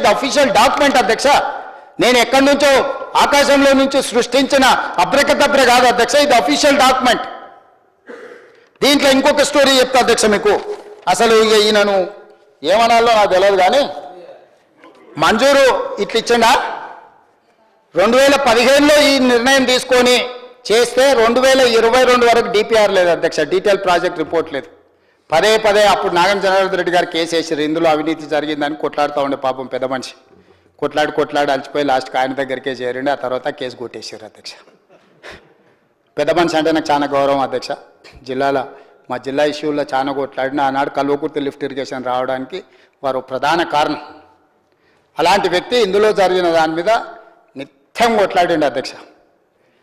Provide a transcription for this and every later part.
ఇది official document అధ్యక్ష. నేను ఎక్కడి నుంచో ఆకాశంలో నుంచి సృష్టించిన అబ్రకదబ్ర కాదు అధ్యక్ష, ఇది అఫీషియల్ డాక్యుమెంట్. దీంట్లో ఇంకొక స్టోరీ చెప్తా అధ్యక్ష మీకు. అసలు ఇక ఈయనను ఏమనాలో నాకు తెలియదు కానీ మంజూరు ఇట్లా ఇచ్చిండా 2015లో ఈ నిర్ణయం తీసుకొని చేస్తే 2022 వరకు డిపిఆర్ లేదు అధ్యక్ష, డీటెయిల్ ప్రాజెక్ట్ రిపోర్ట్ లేదు. పదే పదే అప్పుడు నాగం జనార్దన్ రెడ్డి గారు కేసు వేసారు, ఇందులో అవినీతి జరిగిందని కొట్లాడుతూ ఉండే పాపం పెద్ద మనిషి. కొట్లాడి అలసిపోయి లాస్ట్కి ఆయన దగ్గరికే చేరిండి. ఆ తర్వాత కేసు కొట్టేసారు అధ్యక్ష. పెద్ద మనిషి అంటే నాకు చాలా గౌరవం అధ్యక్ష. మా జిల్లా ఇష్యూల్లో చాలా కొట్లాడిన ఆనాడు కల్వకుర్తి లిఫ్ట్ ఇరిగేషన్ రావడానికి వారు ప్రధాన కారణం. అలాంటి వ్యక్తి ఇందులో జరిగిన దాని మీద నిత్యం కొట్లాడిండి అధ్యక్ష.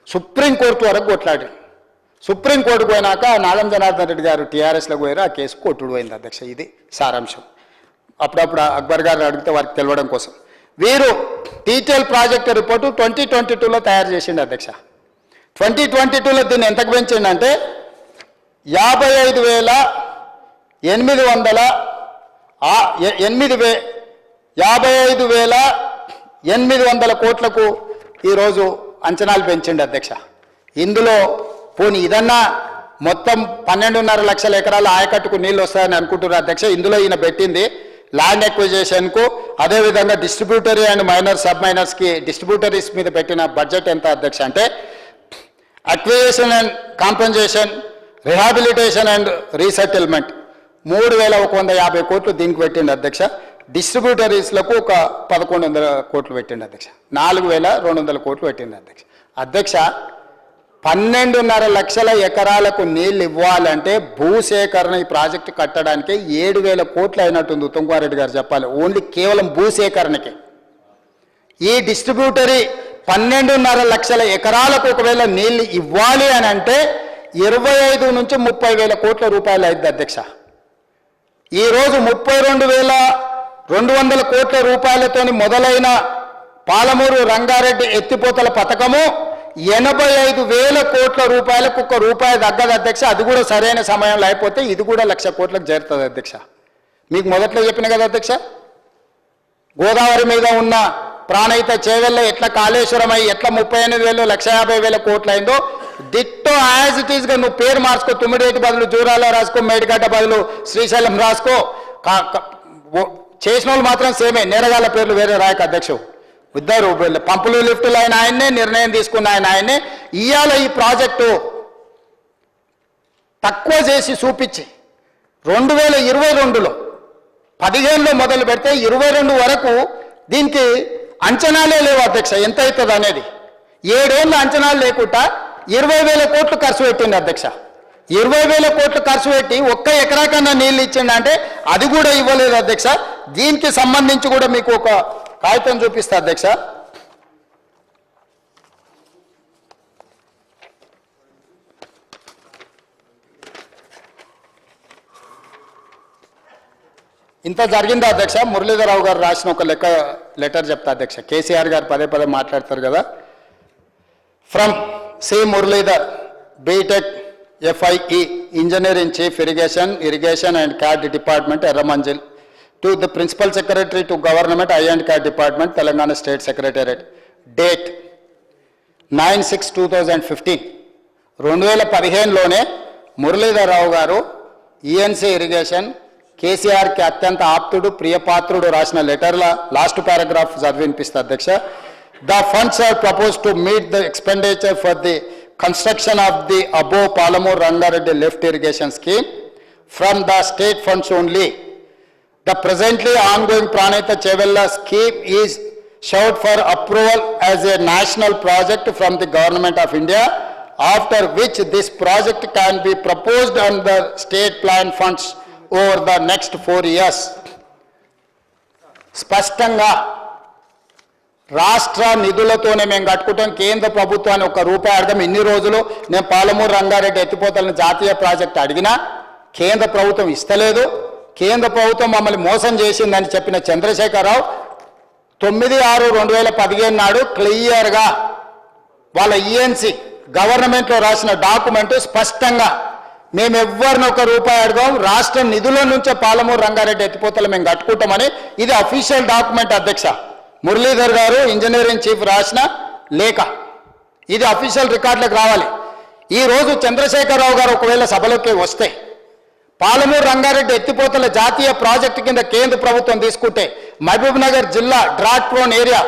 సుప్రీంకోర్టు వరకు కొట్లాడి సుప్రీంకోర్టుకు పోయినాక నాగం జనార్దన్ రెడ్డి గారు టీఆర్ఎస్లో పోయారు, ఆ కేసు కొట్టుడు పోయింది అధ్యక్ష. ఇది సారాంశం. అప్పుడప్పుడు అక్బర్ గారు అడిగితే వారికి తెలవడం కోసం వీరు డీటెయిల్ ప్రాజెక్ట్ రిపోర్టు 2022లో తయారు చేసిండు అధ్యక్ష. 2022లో దీన్ని ఎంతకు పెంచిండంటే 55,800 కోట్లకు ఈరోజు అంచనాలు పెంచిండు అధ్యక్ష. ఇందులో పోనీ ఇదన్నా మొత్తం 12.5 లక్షల ఎకరాల ఆయకట్టుకు నీళ్ళు వస్తాయని అనుకుంటున్నారు అధ్యక్ష. ఇందులో ఈయన పెట్టింది ల్యాండ్ ఎక్విజిషన్కు, అదేవిధంగా డిస్ట్రిబ్యూటరీ అండ్ మైనర్ సబ్ మైనర్స్కి డిస్ట్రిబ్యూటరీస్ మీద పెట్టిన బడ్జెట్ ఎంత అధ్యక్ష అంటే acquisition and compensation, rehabilitation and resettlement 3,150 కోట్లు దీనికి పెట్టిండు అధ్యక్ష. డిస్ట్రిబ్యూటరీస్లకు ఒక 1,100 కోట్లు పెట్టిండు అధ్యక్ష. 4,200 కోట్లు పెట్టిండు అధ్యక్ష. అధ్యక్ష 12.5 లక్షల ఎకరాలకు నీళ్ళు ఇవ్వాలంటే భూసేకరణ ఈ ప్రాజెక్టు కట్టడానికి 7,000 కోట్లు అయినట్టుంది. ఉత్తమ్ కుమార్ రెడ్డి గారు చెప్పాలి, ఓన్లీ కేవలం భూసేకరణకి. ఈ డిస్ట్రిబ్యూటరీ 12.5 లక్షల ఎకరాలకు ఒకవేళ నీళ్ళు ఇవ్వాలి అని అంటే 25 నుంచి 30,000 కోట్ల రూపాయలు అయింది అధ్యక్ష. ఈరోజు 32,200 కోట్ల రూపాయలతోని మొదలైన పాలమూరు రంగారెడ్డి ఎత్తిపోతల పథకము 85,000 కోట్ల రూపాయలకు ఒక్క రూపాయి తగ్గదు అధ్యక్ష. అది కూడా సరైన సమయంలో అయిపోతే ఇది కూడా 1,00,000 కోట్లకు చేరుతుంది అధ్యక్ష. మీకు మొదట్లో చెప్పిన కదా అధ్యక్ష, గోదావరి మీద ఉన్న ప్రాణహిత చేవెళ్ళ ఎట్లా కాళేశ్వరమై ఎట్లా 38,000 1,50,000 కోట్లు అయిందో డిట్టో యాజ్ ఇట్ ఈస్గా నువ్వు పేరు మార్చుకో. తుమ్మిడేటి బదులు జూరాల రాసుకో, మేడిగడ్డ బదులు శ్రీశైలం రాసుకో. చేసిన వాళ్ళు మాత్రం సేమే, నేరగాళ్ళ పేర్లు వేరే రాయక అధ్యక్ష. ఇద్దరు పంపులు లిఫ్టులు అయిన ఆయన్నే, నిర్ణయం తీసుకున్న ఆయన్నే. ఇవాళ ఈ ప్రాజెక్టు తక్కువ చేసి చూపించి 2022లో 15లో మొదలు పెడితే 22 వరకు దీనికి అంచనాలే లేవు అధ్యక్ష ఎంత అవుతుంది అనేది. 7 ఏళ్ళ అంచనాలు లేకుండా 20,000 కోట్లు ఖర్చు పెట్టింది అధ్యక్ష. 20,000 కోట్లు ఖర్చు పెట్టి ఒక్క ఎకరా కన్నా నీళ్ళు ఇచ్చిండంటే అది కూడా ఇవ్వలేదు అధ్యక్ష. దీనికి సంబంధించి కూడా మీకు ఒక కాగితం చూపిస్తా అధ్యక్ష. ఇంత జరిగిందా అధ్యక్ష? మురళీధరరావు గారు రాసిన ఒక లెటర్ చెప్తా అధ్యక్ష. కేసీఆర్ గారు పదే పదే మాట్లాడతారు కదా. From C Muralidhar, BTech FIE, Engineer in Chief Irrigation and CAD Department, Erramanjil, to the Principal Secretary to Government I&CAD Department, Telangana State Secretariat. Date 9/6/2015. 2015లోనే Muralidhar Rao గారు ENC ఇరిగేషన్ కేసీఆర్కి అత్యంత ఆప్తుడు ప్రియపాత్రుడు రాసిన లెటర్ల లాస్ట్ పారాగ్రాఫ్ చదివినిపిస్తా అధ్యక్ష. The funds are proposed to meet the expenditure for the construction of the above Palamur Rangareddy lift irrigation scheme from the state funds only. The presently ongoing Pranita Chevella scheme is sought for approval as a national project from the Government of India, after which this project can be proposed under state plan funds over the next 4 years. స్పష్టంగా రాష్ట్ర నిధులతోనే మేము కట్టుకుంటాం, కేంద్ర ప్రభుత్వాన్ని ఒక్క రూపాయి అడగం. ఇన్ని రోజులు నేను పాలమూరు రంగారెడ్డి ఎత్తిపోతలను జాతీయ ప్రాజెక్టు అడిగినా కేంద్ర ప్రభుత్వం ఇస్తలేదు. కేంద్ర ప్రభుత్వం మమ్మల్ని మోసం చేసిందని చెప్పిన చంద్రశేఖరరావు 9/6/2015 నాడు క్లియర్గా వాళ్ళ ENC గవర్నమెంట్లో రాసిన డాక్యుమెంటు స్పష్టంగా మేము ఎవరిని ఒక రూపాయి అడగాం, రాష్ట్ర నిధుల నుంచే పాలమూరు రంగారెడ్డి ఎత్తిపోతలు మేము కట్టుకుంటామని ఇది అఫీషియల్ డాక్యుమెంట్ అధ్యక్ష. మురళీధర్ గారు ఇంజనీరింగ్ చీఫ్ రాసిన లేఖ, ఇది అఫీషియల్ రికార్డులకు రావాలి. ఈరోజు చంద్రశేఖరరావు గారు ఒకవేళ సభలోకి వస్తే పాలమూరు రంగారెడ్డి ఎత్తిపోతల జాతీయ ప్రాజెక్టు కింద కేంద్ర ప్రభుత్వం తీసుకుంటే మహబూబ్ నగర్ జిల్లా drought prone area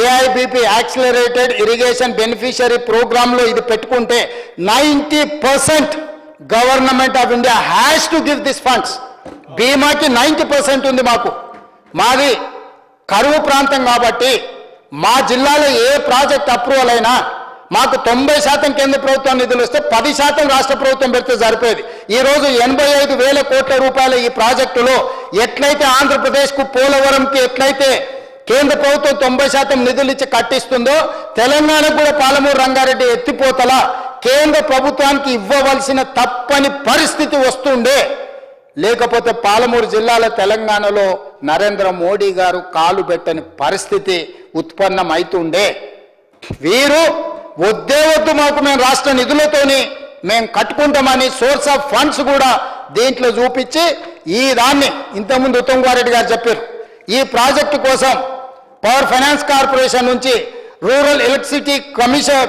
AIBP accelerated irrigation beneficiary ప్రోగ్రాంలో ఇది పెట్టుకుంటే 90% government of India has to give this funds. బీమాకి 90% ఉంది మాకు. మాది కరువు ప్రాంతం కాబట్టి మా జిల్లాలో ఏ ప్రాజెక్ట్ అప్రూవల్ అయినా మాకు 90% కేంద్ర ప్రభుత్వం నిధులు వస్తే 10% రాష్ట్ర ప్రభుత్వం పెడితే సరిపోయేది. ఈరోజు 85,000 కోట్ల రూపాయల ఈ ప్రాజెక్టులో ఎట్లయితే ఆంధ్రప్రదేశ్కు పోలవరంకి ఎట్లయితే కేంద్ర ప్రభుత్వం 90% నిధులు ఇచ్చి కట్టిస్తుందో తెలంగాణకు కూడా పాలమూరు రంగారెడ్డి ఎత్తిపోతల కేంద్ర ప్రభుత్వానికి ఇవ్వవలసిన తప్పని పరిస్థితి వస్తుండే. లేకపోతే పాలమూరు జిల్లాలో తెలంగాణలో నరేంద్ర మోడీ గారు కాలు పెట్టని పరిస్థితి ఉత్పన్నమవుతుండే. వీరు వద్దే వద్దు మాకు మేము రాష్ట్ర నిధులతోని మేము కట్టుకుంటామని సోర్స్ ఆఫ్ ఫండ్స్ కూడా దీంట్లో చూపించి ఈ దాన్ని ఇంతకుముందు ఉత్తమ్ కుమార్ రెడ్డి గారు చెప్పారు. ఈ ప్రాజెక్టు కోసం పవర్ ఫైనాన్స్ కార్పొరేషన్ నుంచి రూరల్ ఎలక్ట్రిసిటీ కమిషన్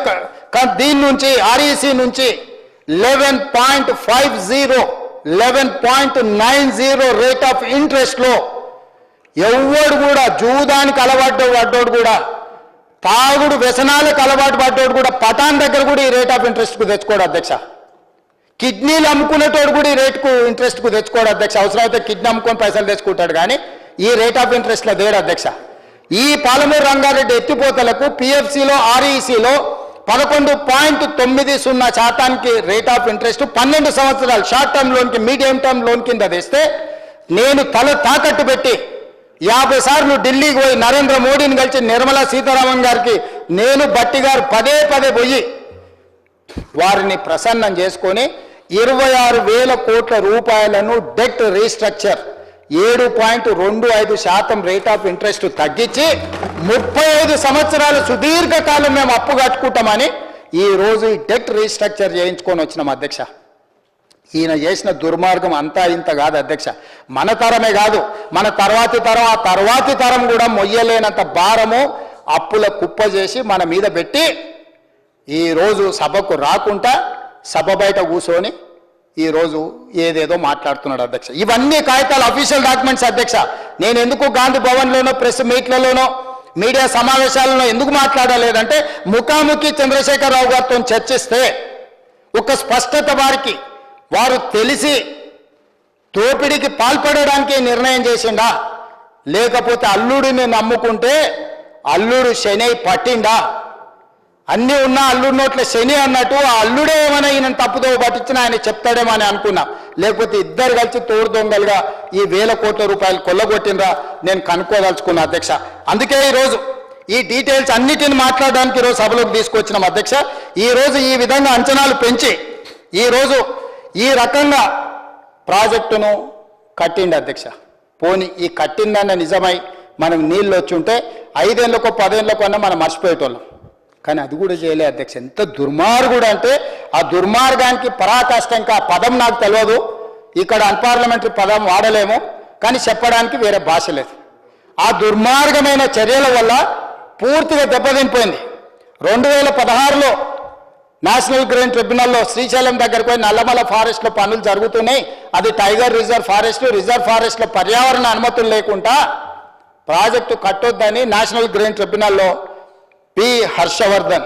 దీని నుంచి ఆర్ఈసీ నుంచి 11.90 రేట్ ఆఫ్ ఇంట్రెస్ట్లో ఎవడు కూడా జూదానికి అలవాటు పడ్డోడు కూడా తాగుడు వ్యసనాలకు అలవాటు పడ్డోడు కూడా పటాన్ దగ్గర కూడా ఈ రేట్ ఆఫ్ ఇంట్రెస్ట్కు తెచ్చుకోడు అధ్యక్ష. కిడ్నీలు అమ్ముకునేటోడు కూడా ఈ రేటుకు ఇంట్రెస్ట్కు తెచ్చుకోడు అధ్యక్ష. అవసరమైతే కిడ్నీ అమ్ముకొని పైసలు తెచ్చుకుంటాడు కానీ ఈ రేట్ ఆఫ్ ఇంట్రెస్ట్లో దేడు అధ్యక్ష. ఈ పాలమూరు రంగారెడ్డి ఎత్తిపోతలకు పిఎఫ్సిలో ఆర్ఈసీలో 11.90% రేట్ ఆఫ్ ఇంట్రెస్ట్ 12 సంవత్సరాలు షార్ట్ టర్మ్ లోన్కి మీడియం టర్మ్ లోన్ కింద తెస్తే నేను తల తాకట్టు పెట్టి 50 సార్లు ఢిల్లీకి పోయి నరేంద్ర మోడీని కలిసి నిర్మలా సీతారామన్ గారికి నేను బట్టి గారు పదే పోయి వారిని ప్రసన్నం చేసుకొని 26,000 కోట్ల రూపాయలను debt restructure 7.25% rate of interest తగ్గించి 35 సంవత్సరాలు సుదీర్ఘకాలం మేము అప్పు కట్టుకుంటామని ఈ రోజు ఈ డెట్ రీస్ట్రక్చర్ చేయించుకొని వచ్చినాం అధ్యక్ష. ఈయన చేసిన దుర్మార్గం అంతా ఇంత కాదు అధ్యక్ష. మన తరమే కాదు, మన తర్వాతి తరం, ఆ తర్వాతి తరం కూడా మొయ్యలేనంత భారము అప్పుల కుప్ప చేసి మన మీద పెట్టి ఈరోజు సభకు రాకుండా సభ బయట కూర్చొని ఈరోజు ఏదేదో మాట్లాడుతున్నాడు అధ్యక్ష. ఇవన్నీ కాగితాలు అఫీషియల్ డాక్యుమెంట్స్ అధ్యక్ష. నేను ఎందుకు గాంధీ భవన్లోనో ప్రెస్ మీట్లలోనో మీడియా సమావేశాలలో ఎందుకు మాట్లాడలేదంటే ముఖాముఖి చంద్రశేఖరరావు గారితో చర్చిస్తే ఒక స్పష్టత వారికి, వారు తెలిసి దోపిడీకి పాల్పడడానికి నిర్ణయం చేసిండా లేకపోతే అల్లుడిని నమ్ముకుంటే అల్లుడు శని పట్టిండా, అన్నీ ఉన్నా అల్లుడి నోట్ల శని అన్నట్టు ఆ అల్లుడే ఏమైనా ఈయన తప్పుదో పట్టించిన ఆయన చెప్తాడేమో అని అనుకున్నా. లేకపోతే ఇద్దరు కలిసి తోడు దొంగలుగా ఈ 1,000 కోట్ల రూపాయలు కొల్లగొట్టినరా నేను కనుక్కోదలుచుకున్నా అధ్యక్ష. అందుకే ఈరోజు ఈ డీటెయిల్స్ అన్నిటిని మాట్లాడడానికి ఈరోజు సభలోకి తీసుకొచ్చినాం అధ్యక్ష. ఈరోజు ఈ విధంగా అంచనాలు పెంచి ఈరోజు ఈ రకంగా ప్రాజెక్టును కట్టిండి అధ్యక్ష. పోని ఈ కట్టిందన్న నిజమై మనం నీళ్ళు వచ్చి ఉంటే 5 ఏళ్ళకో 10 ఏళ్ళకో అన్నా మనం మర్చిపోయేటోళ్ళం. కానీ అది కూడా చేయలే అధ్యక్ష. ఎంత దుర్మార్గుడు అంటే ఆ దుర్మార్గానికి పరాకాష్ఠంగా ఆ పదం నాకు తెలియదు, ఇక్కడ అన్పార్లమెంటరీ పదం వాడలేము, కానీ చెప్పడానికి వేరే భాష లేదు. ఆ దుర్మార్గమైన చర్యల వల్ల పూర్తిగా దెబ్బతినిపోయింది. 2016లో నేషనల్ గ్రీన్ ట్రిబ్యునల్లో శ్రీశైలం దగ్గరకు పోయి నల్లమల ఫారెస్ట్లో పనులు జరుగుతున్నాయి. అది టైగర్ రిజర్వ్ ఫారెస్ట్లో పర్యావరణ అనుమతులు లేకుండా ప్రాజెక్టు కట్టొద్దని నేషనల్ గ్రీన్ ట్రిబ్యునల్లో బి హర్షవర్ధన్,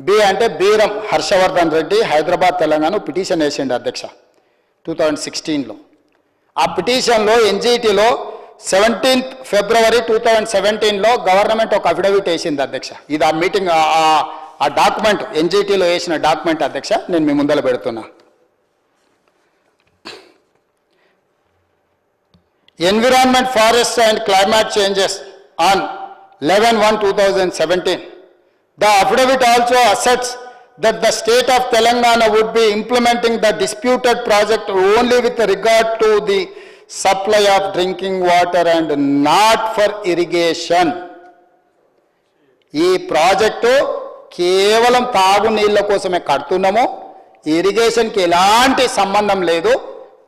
బి అంటే బీరం హర్షవర్ధన్ రెడ్డి, హైదరాబాద్ తెలంగాణ పిటిషన్ వేసిండు అధ్యక్ష 2016లో. ఆ పిటిషన్లో ఎన్జిటిలో 17th February 2017లో గవర్నమెంట్ ఒక అఫిడవిట్ వేసింది అధ్యక్ష. ఇది ఆ మీటింగ్ ఆ డాక్యుమెంట్ ఎన్జిటిలో వేసిన డాక్యుమెంట్ అధ్యక్ష, నేను మీ ముందర పెడుతున్నా. Environment, forest and climate changes on 11/1/2017. The affidavit also asserts that the state of Telangana would be implementing the disputed project only with regard to the supply of drinking water and not for irrigation. ఈ project కేవలం తాగునీళ్ళ కోసమే కడుతున్నాము, ఈ ఇరిగేషన్కి ఎలాంటి సంబంధం లేదు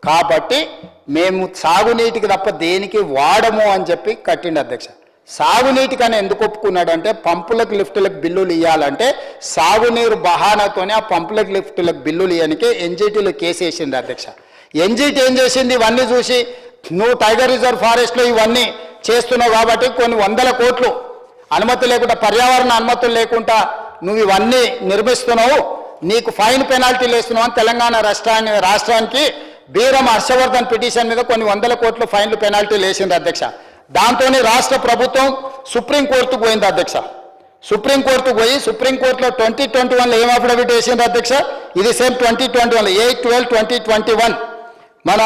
కాబట్టి మేము సాగునీటికి తప్ప దేనికి వాడము అని చెప్పి కట్టిండు అధ్యక్ష. సాగునీటికని ఎందుకు ఒప్పుకున్నాడంటే పంపులకు లిఫ్టులకు బిల్లులు ఇవ్వాలంటే సాగునీరు బహానాతోనే ఆ పంపులకు లిఫ్టులకు బిల్లులు ఇవ్వడానికి ఎన్జిటీలో కేసు వేసింది అధ్యక్ష. ఎన్జిటీ ఏం చేసింది, ఇవన్నీ చూసి నువ్వు టైగర్ రిజర్వ్ ఫారెస్ట్లో ఇవన్నీ చేస్తున్నావు కాబట్టి కొన్ని 100 కోట్లు అనుమతి లేకుండా, పర్యావరణ అనుమతులు లేకుండా నువ్వు ఇవన్నీ నిర్మిస్తున్నావు, నీకు ఫైన్ పెనాల్టీలు వేస్తున్నావు అని తెలంగాణ రాష్ట్రానికి బీరం హర్షవర్ధన్ పిటిషన్ మీద కొన్ని 100 కోట్లు ఫైన్లు పెనాల్టీలు వేసింది అధ్యక్ష. దాంతోనే రాష్ట్ర ప్రభుత్వం సుప్రీంకోర్టుకు పోయింది అధ్యక్ష. సుప్రీంకోర్టుకు పోయి సుప్రీంకోర్టులో 2021లో ఏం అఫిడవిట్ వేసింది అధ్యక్ష, ఇది సేమ్ 2021 8/12/2021 మన